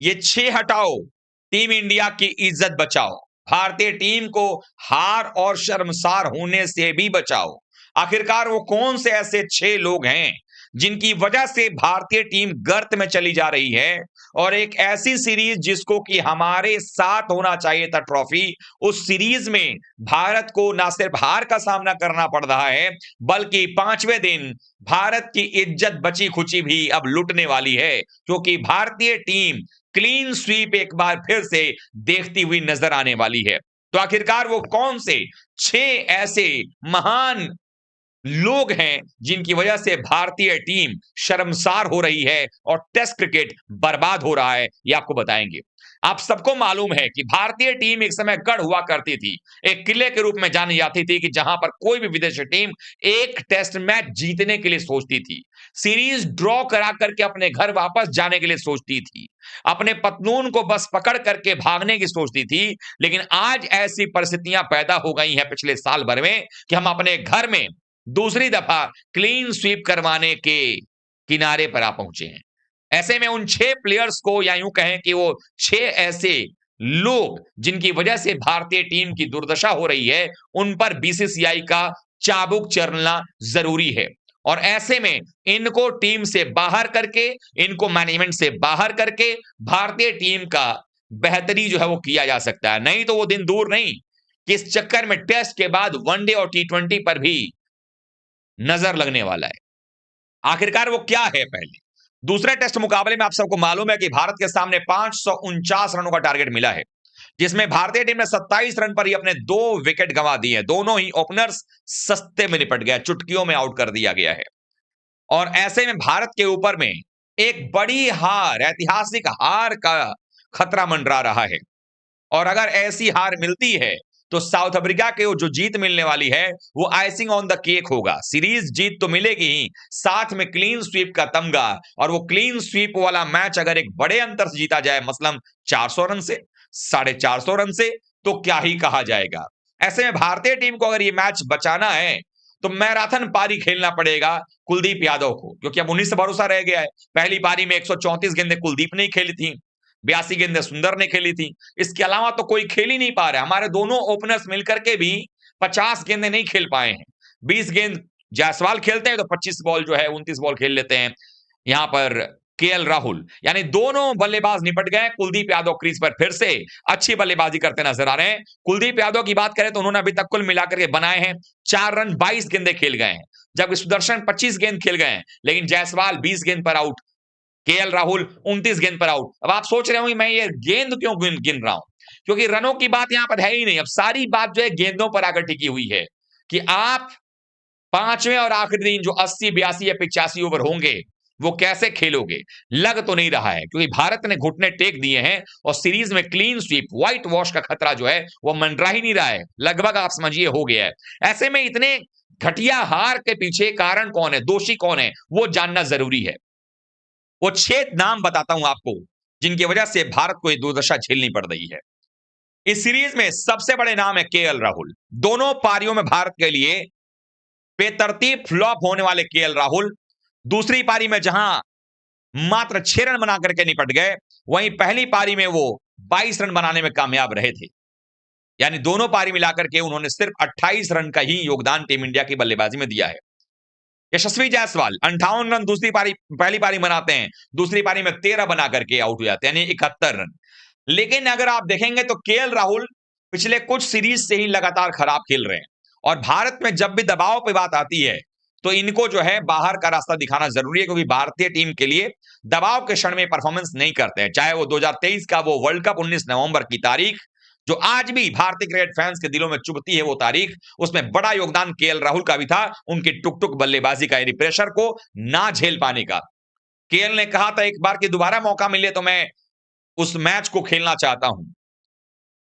ये 6 हटाओ, team India की इज्जत बचाओ, भारतीय टीम को हार और शर्मसार होने से भी बचाओ। आखिरकार वो कौन से ऐसे 6 लोग हैं जिनकी वजह से भारतीय टीम गर्त में चली जा रही है, और एक ऐसी सीरीज जिसको कि हमारे साथ होना चाहिए था ट्रॉफी, उस सीरीज में भारत को ना सिर्फ हार का सामना करना पड़ रहा है, बल्कि 5वें दिन भारत की इज्जत बची खुची भी अब लुटने वाली है, क्योंकि भारतीय टीम क्लीन स्वीप एक बार फिर से देखती हुई नजर आने वाली है। तो आखिरकार वो कौन से 6 ऐसे महान लोग हैं जिनकी वजह से भारतीय टीम शर्मसार हो रही है और टेस्ट क्रिकेट बर्बाद हो रहा है, ये आपको बताएंगे। आप सबको मालूम है कि भारतीय टीम एक समय गढ़ हुआ करती थी, एक किले के रूप में जानी जाती थी, कि जहां पर कोई भी विदेशी टीम एक टेस्ट मैच जीतने के लिए सोचती थी, सीरीज ड्रॉ करा करके अपने घर वापस जाने के लिए सोचती थी, अपने पतलून को बस पकड़ करके भागने की सोचती थी। लेकिन आज ऐसी परिस्थितियां पैदा हो गई हैं पिछले साल भर में कि हम अपने घर में दूसरी दफा क्लीन स्वीप करवाने के किनारे पर आ पहुंचे हैं। ऐसे में उन 6 प्लेयर्स को, या यूं कहें कि वो 6 ऐसे लोग जिनकी वजह से भारतीय टीम की दुर्दशा हो रही है, उन पर बीसीसीआई का चाबुक चलना जरूरी है। और ऐसे में इनको टीम से बाहर करके, इनको मैनेजमेंट से बाहर करके भारतीय टीम का बेहतरी जो है वो किया जा सकता है। नहीं तो वो दिन दूर नहीं कि इस चक्कर में टेस्ट के बाद वनडे और टी20 पर भी नजर लगने वाला है। आखिरकार वो क्या है? पहले दूसरे टेस्ट मुकाबले में आप सबको मालूम है कि भारत के सामने 549 रनों का टारगेट मिला है, जिसमें भारतीय टीम ने 27 रन पर ही अपने 2 विकेट गंवा दिए हैं। दोनों ही ओपनर्स सस्ते में निपट गया, चुटकियों में आउट कर दिया गया है। और ऐसे में भारत के ऊपर में एक बड़ी हार, ऐतिहासिक हार का खतरा मंडरा रहा है। और अगर ऐसी हार मिलती है तो साउथ अफ्रीका के जो जीत मिलने वाली है वो आइसिंग ऑन द केक होगा। सीरीज जीत तो मिलेगी ही, साथ में क्लीन स्वीप का तमगा। और वो क्लीन स्वीप वाला मैच अगर एक बड़े अंतर से जीता जाए, मसलन 400 रन से, 450 रन से, तो क्या ही कहा जाएगा। ऐसे में भारतीय टीम को अगर ये मैच बचाना है तो मैराथन पारी खेलना पड़ेगा कुलदीप यादव को, क्योंकि अब 19 से भरोसा रह गया है। पहली पारी में 134 गेंदें कुलदीप ने ही खेली थी, 82 गेंदें सुंदर ने खेली थी। इसके अलावा तो कोई खेल ही नहीं पा रहा है। हमारे दोनों ओपनर्स मिलकर के भी 50 गेंदें नहीं खेल पाए हैं। 20 गेंद जायसवाल खेलते हैं तो 25 बॉल जो है 29 बॉल खेल लेते हैं यहां पर केएल राहुल। यानी दोनों बल्लेबाज निपट गए। कुलदीप यादव क्रीज पर फिर से अच्छी बल्लेबाजी करते नजर आ रहे हैं। कुलदीप यादव की बात करें तो उन्होंने अभी तक कुल मिलाकर के बनाए हैं 4 रन, 22 गेंदें खेल गए हैं, जबकि सुदर्शन 25 गेंद खेल गए हैं, लेकिन जायसवाल 20 गेंद पर आउट, केएल राहुल 29 गेंद पर आउट। अब आप सोच रहे होंगे मैं ये गेंद क्यों गिन रहा हूं, क्योंकि रनों की बात यहां पर है ही नहीं। अब सारी बात जो है गेंदों पर आकर टिकी हुई है कि आप 5वें और आखिरी दिन जो 80, 82 या 85 ओवर होंगे वो कैसे खेलोगे। लग तो नहीं रहा है, क्योंकि भारत ने घुटने टेक दिए हैं और सीरीज में क्लीन स्वीप, व्हाइट वॉश का खतरा जो है वो मंडरा ही नहीं रहा है। लगभग आप समझिए हो गया है। ऐसे में इतने घटिया हार के पीछे कारण कौन है, दोषी कौन है, वो जानना जरूरी है। वो 6 नाम बताता हूं आपको जिनकी वजह से भारत को ये दुर्दशा झेलनी पड़ रही है। इस सीरीज में सबसे बड़े नाम है केएल राहुल। दोनों पारियों में भारत के लिए बेतरतीब फ्लॉप होने वाले केएल राहुल, दूसरी पारी में जहां मात्र 6 रन बना करके निपट गए, वहीं पहली पारी में वो 22 रन बनाने में कामयाब रहे थे। यानी दोनों पारी मिलाकर के उन्होंने सिर्फ 28 रन का ही योगदान टीम इंडिया की बल्लेबाजी में दिया है। यशस्वी जायसवाल 58 रन दूसरी पारी, पहली पारी बनाते हैं, दूसरी पारी में 13 बना करके आउट हो जाते हैं, यानी 71 रन। लेकिन अगर आप देखेंगे तो केएल राहुल पिछले कुछ सीरीज से ही लगातार खराब खेल रहे हैं, और भारत में जब भी दबाव पे बात आती है तो इनको जो है बाहर का रास्ता दिखाना जरूरी है, क्योंकि भारतीय टीम के लिए दबाव के क्षण में परफॉर्मेंस नहीं करते हैं। चाहे वो 2023 का वो वर्ल्ड कप 19 नवंबर की तारीख, जो आज भी भारतीय क्रिकेट फैंस के दिलों में चुभती है वो तारीख, उसमें बड़ा योगदान केएल राहुल का भी था, उनकी टुक टुक बल्लेबाजी का, यानी प्रेशर को ना झेल पाने का। केएल ने कहा था एक बार कि दोबारा मौका मिले तो मैं उस मैच को खेलना चाहता हूं,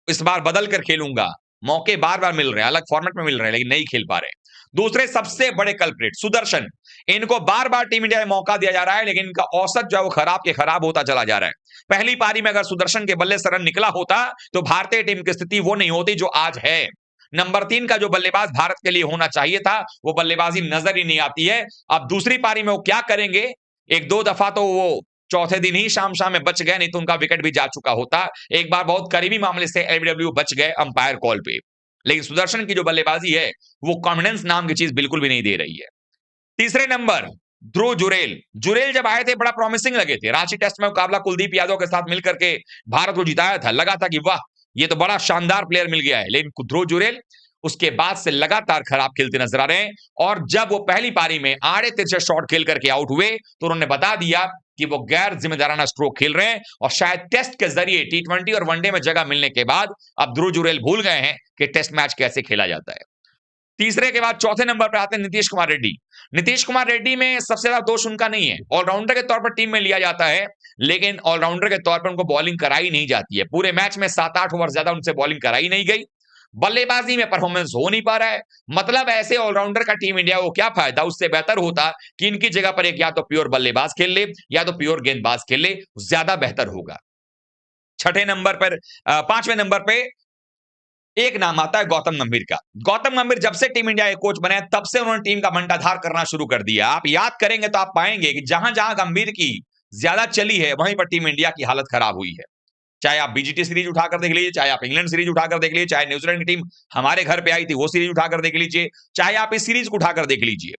इस बार बदल कर खेलूंगा। मौके बार बार मिल रहे हैं, अलग फॉर्मेट में मिल रहे हैं, लेकिन नहीं खेल पा रहे। दूसरे सबसे बड़े कल्प्रिट सुदर्शन, इनको बार बार टीम इंडिया में मौका दिया जा रहा है, लेकिन इनका औसत जो है वो खराब के खराब होता चला जा रहा है। पहली पारी में अगर सुदर्शन के बल्ले से रन निकला होता तो भारतीय टीम की स्थिति वो नहीं होती जो आज है। नंबर 3 का जो बल्लेबाज भारत के लिए होना चाहिए था, वो बल्लेबाजी नजर ही नहीं आती है। अब दूसरी पारी में वो क्या करेंगे, एक दो दफा तो वो चौथे दिन ही शाम शाम में बच गए, नहीं तो उनका विकेट भी जा चुका होता। एक बार बहुत करीबी मामले से एलबीडब्ल्यू बच गए अंपायर कॉल पे। लेकिन सुदर्शन की जो बल्लेबाजी है वो कॉन्फिडेंस नाम की चीज बिल्कुल भी नहीं दे रही है। तीसरे नंबर ध्रुव जुरेल। जुरेल जब आए थे बड़ा प्रॉमिसिंग लगे थे, रांची टेस्ट में मुकाबला कुलदीप यादव के साथ मिलकर के भारत को जिताया था, लगा था कि वाह ये तो बड़ा शानदार प्लेयर मिल गया है। लेकिन ध्रुव जुरेल उसके बाद से लगातार खराब खेलते नजर आ रहे हैं, और जब वो पहली पारी में आड़े तिरछे शॉट खेल करके आउट हुए तो उन्होंने बता दिया कि वो गैर जिम्मेदाराना स्ट्रोक खेल रहे हैं, और शायद टेस्ट के जरिए टी20 और वनडे में जगह मिलने के बाद अब ध्रुव जुरेल भूल गए हैं कि टेस्ट मैच कैसे खेला जाता है। तीसरे के बाद चौथे नंबर पर आते हैं नीतीश कुमार रेड्डी। नीतीश कुमार रेड्डी में सबसे ज्यादा दोष उनका नहीं है, ऑलराउंडर के तौर पर टीम में लिया जाता है, लेकिन ऑलराउंडर के तौर पर उनको बॉलिंग कराई नहीं जाती है। पूरे मैच में 7-8 ओवर ज्यादा उनसे बॉलिंग कराई नहीं गई, बल्लेबाजी में परफॉर्मेंस हो नहीं पा रहा है। मतलब ऐसे ऑलराउंडर का टीम इंडिया को क्या फायदा, उससे बेहतर होता कि इनकी जगह पर एक या तो प्योर बल्लेबाज खेल ले या तो प्योर गेंदबाज खेल ले, ज्यादा बेहतर होगा। छठे नंबर पर 5वें नंबर पे एक नाम आता है गौतम गंभीर का। गौतम गंभीर जब से टीम इंडिया के कोच बने तब से उन्होंने टीम का मंडाधार करना शुरू कर दिया। आप याद करेंगे तो आप पाएंगे कि जहां जहां गंभीर की ज्यादा चली है वहीं पर टीम इंडिया की हालत खराब हुई है। चाहे आप बीजीटी सीरीज उठाकर देख लीजिए, चाहे आप इंग्लैंड सीरीज उठाकर देख लीजिए, चाहे न्यूजीलैंड की टीम हमारे घर पे आई थी वो सीरीज उठाकर देख लीजिए, चाहे आप इस सीरीज को उठाकर देख लीजिए।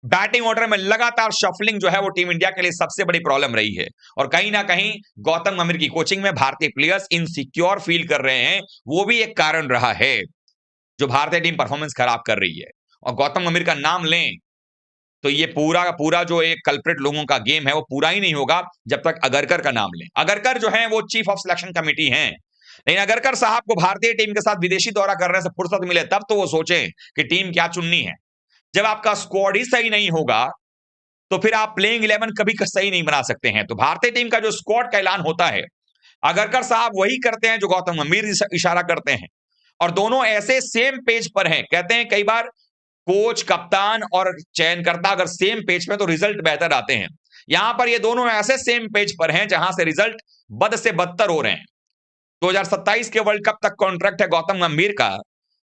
बैटिंग ऑर्डर में लगातार शफलिंग जो है वो टीम इंडिया के लिए सबसे बड़ी प्रॉब्लम रही है, और कहीं ना कहीं गौतम गंभीर की कोचिंग में भारतीय प्लेयर्स इनसिक्योर फील कर रहे हैं, वो भी एक कारण रहा है जो भारतीय टीम परफॉर्मेंस खराब कर रही है। और गौतम गंभीर का नाम लें तो ये पूरा का पूरा जो एक कल्प्रिट लोगों का गेम है वो पूरा ही नहीं होगा जब तक अगरकर का नाम लें। अगरकर जो है वो चीफ ऑफ सिलेक्शन कमेटी हैं, लेकिन अगरकर साहब को भारतीय टीम के साथ विदेशी दौरा करने से फुर्सत मिले तब तो वो सोचें कि टीम क्या चुननी है। जब आपका स्क्वाड ही सही नहीं होगा तो फिर आप प्लेइंग 11 कभी सही नहीं बना सकते हैं। तो भारतीय टीम का जो स्क्वाड का ऐलान होता है अगरकर साहब वही करते हैं जो गौतम गंभीर इशारा करते हैं, और दोनों ऐसे सेम पेज पर हैं। कहते हैं कई बार कोच, कप्तान और चयनकर्ता अगर सेम पेज पे तो रिजल्ट बेहतर आते हैं। यहां पर ये दोनों ऐसे सेम पेज पर हैं जहां से रिजल्ट बद से बदतर हो रहे हैं। 2027 के वर्ल्ड कप तक कॉन्ट्रैक्ट है गौतम गंभीर का,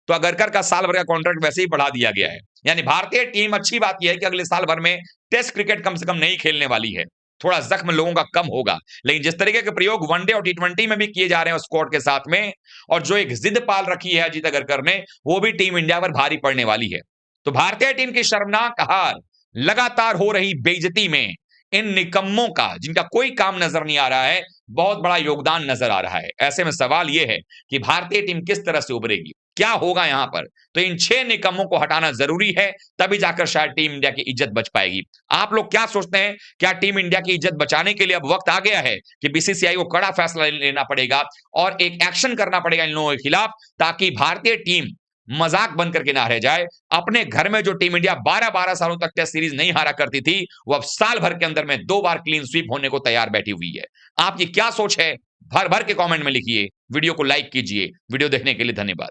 तो अगरकर का साल भर का कॉन्ट्रैक्ट वैसे ही बढ़ा दिया गया है। यानी भारतीय टीम, अच्छी बात यह है कि अगले साल भर में टेस्ट क्रिकेट कम से कम नहीं खेलने वाली है, थोड़ा जख्म लोगों का कम होगा। लेकिन जिस तरीके के प्रयोग वनडे और टी20 में भी किए जा रहे हैं स्क्वाड के साथ में, और जो एक जिद पाल रखी है अजीत अगरकर ने, वो भी टीम इंडिया पर भारी पड़ने वाली है। तो भारतीय टीम की शर्मनाक हार, लगातार हो रही बेइज्जती में इन निकम्मों का, जिनका कोई काम नजर नहीं आ रहा है, बहुत बड़ा योगदान नजर आ रहा है। ऐसे में सवाल यह है कि भारतीय टीम किस तरह से उभरेगी, क्या होगा यहां पर। तो इन 6 निकम्मों को हटाना जरूरी है, तभी जाकर शायद टीम इंडिया की इज्जत बच पाएगी। आप लोग क्या सोचते हैं, क्या टीम इंडिया की इज्जत बचाने के लिए अब वक्त आ गया है कि बीसीसीआई को कड़ा फैसला लेना पड़ेगा और एक एक्शन करना पड़ेगा इन लोगों के खिलाफ, ताकि भारतीय टीम मजाक बन करके ना रह जाए। अपने घर में जो टीम इंडिया 12-12 सालों तक टेस्ट सीरीज नहीं हारा करती थी, वो अब साल भर के अंदर में 2 बार क्लीन स्वीप होने को तैयार बैठी हुई है। आपकी क्या सोच है, भर भर के कमेंट में लिखिए, वीडियो को लाइक कीजिए। वीडियो देखने के लिए धन्यवाद।